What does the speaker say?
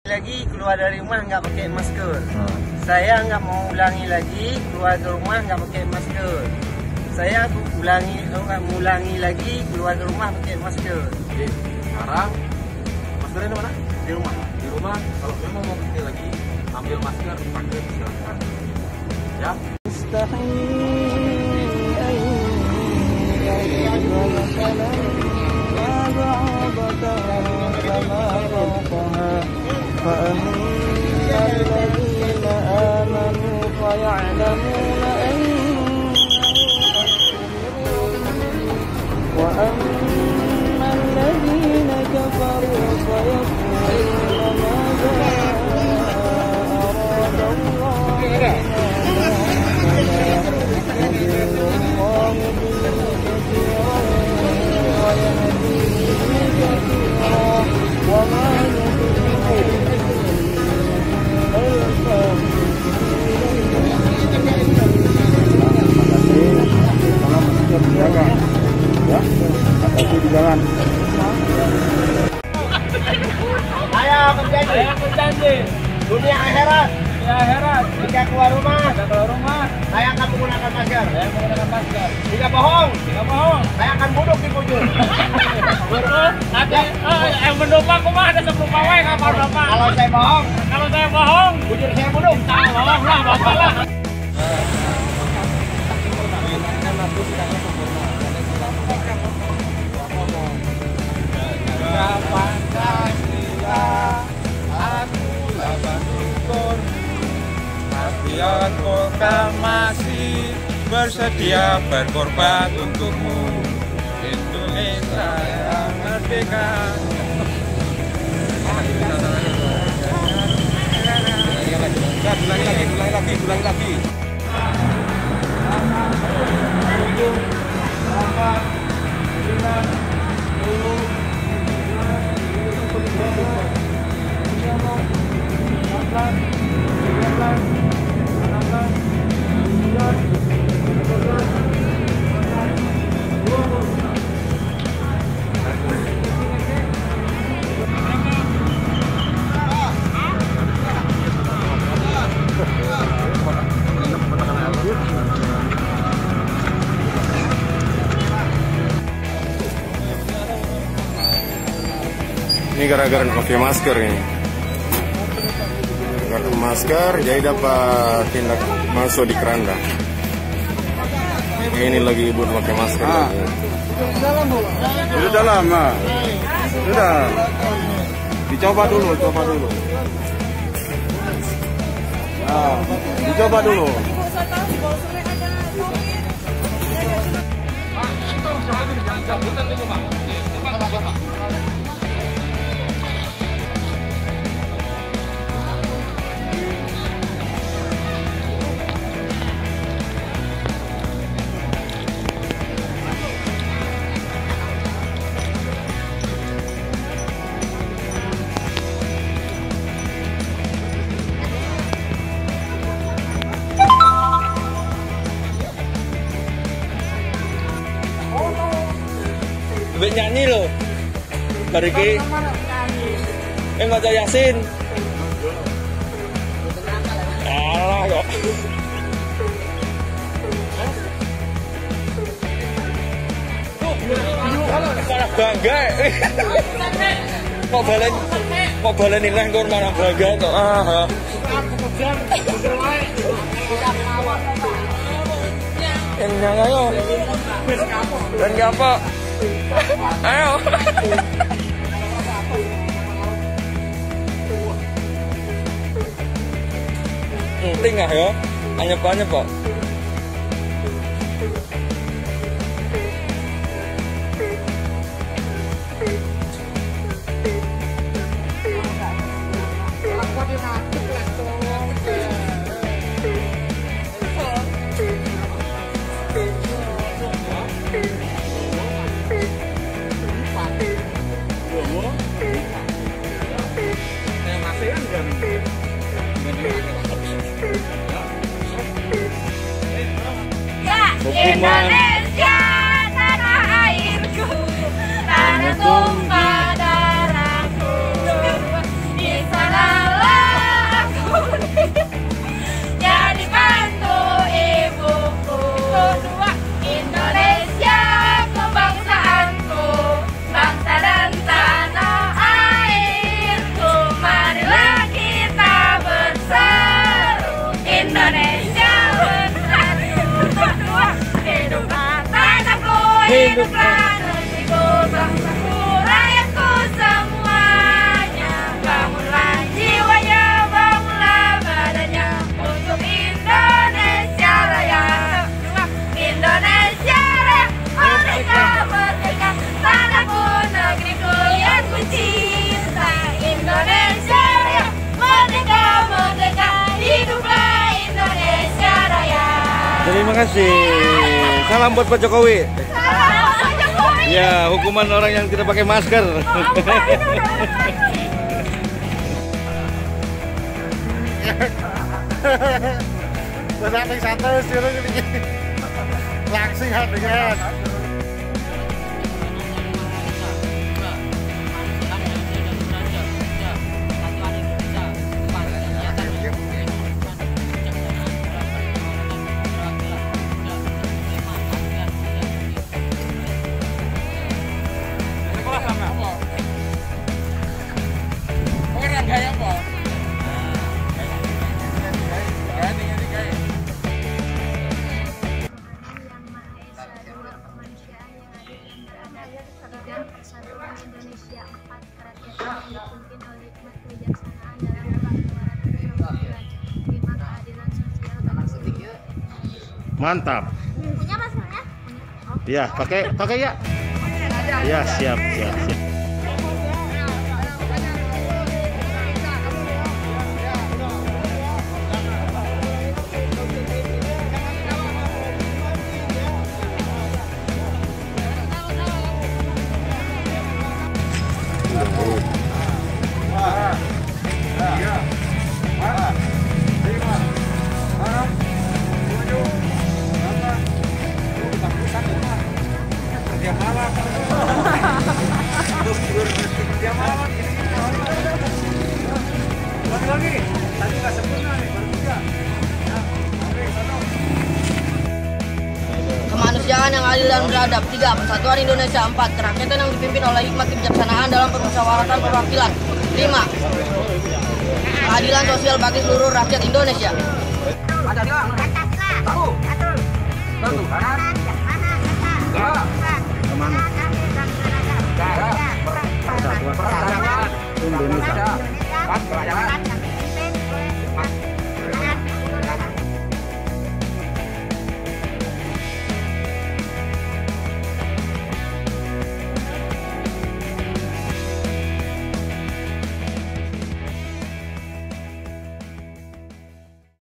Lagi keluar dari rumah nggak pakai masker. Saya nggak mau ulangi lagi keluar dari rumah nggak pakai masker. Saya ulangi lagi keluar dari rumah pakai masker. Oke, sekarang maskernya di mana? Di rumah. Di rumah. Kalau memang mau pakai lagi, ambil masker, pakai silakan. Ya. فأما الذين آمنوا فيعلمون وأما الذين كفروا فيقولون ماذا أراد الله يضل الله به كثيرا ويهدي به كثيرا وما di jalan. Saya berjanji. Dunia akhirat. Jika keluar rumah, saya akan menggunakan masker. Jika bohong, saya akan bunuh di bujur. Yang mendopak rumah ada 10 pawai kapal bapak. Kalau saya bohong, bujur saya bunuh. Bohong lah bapak lah. Pancasila, akulah bersyukur. Tapi aku kan masih bersedia berkorban untukmu, Indonesia yang merdeka. Ulangi lagi. Ini gara-gara pakai masker ini. Gara masker jadi dapat tindak masuk di keranda. Ini lagi ibu pakai masker. Itu dalam, sudah. Dicoba dulu. Nah, dicoba dulu. Mbak nyanyi loh. Bari ki. Maca Yasin. Alah kok. Malah bangga. Kok balen ilang kok malah bangga kok. Yang ayo. Dan ngapa? Ayo. Tengah ya. Anyep Pak. Indonesia tanah airku, tanah tumpah darahku, di sana hiduplah negeriku, bangsaku, rakyatku semuanya. Bangunlah jiwanya, bangunlah badannya untuk Indonesia Raya. Indonesia Raya, merdeka, merdeka, tanahku, negeriku yang ku cinta. Indonesia Raya, merdeka, merdeka, hiduplah Indonesia Raya. Terima kasih. Salam buat Pak Jokowi. Salam Pak Jokowi. Ya, hukuman orang yang tidak pakai masker. Berarti satu sih langsing dengan. Persatuan Indonesia 4 kerakyatan dipimpin oleh hikmat kebijaksanaan dalam berkeluarga lima keadilan sosial bagi seluruh Indonesia. Mantap. Punya maskernya? Ya, pakai ya. Ya, siap. Kemanusiaan yang adil dan beradab. 3. Persatuan Indonesia. 4. Kerakyatan yang dipimpin oleh hikmat kebijaksanaan dalam permusyawaratan perwakilan. 5. Keadilan sosial bagi seluruh rakyat Indonesia. Indonesia.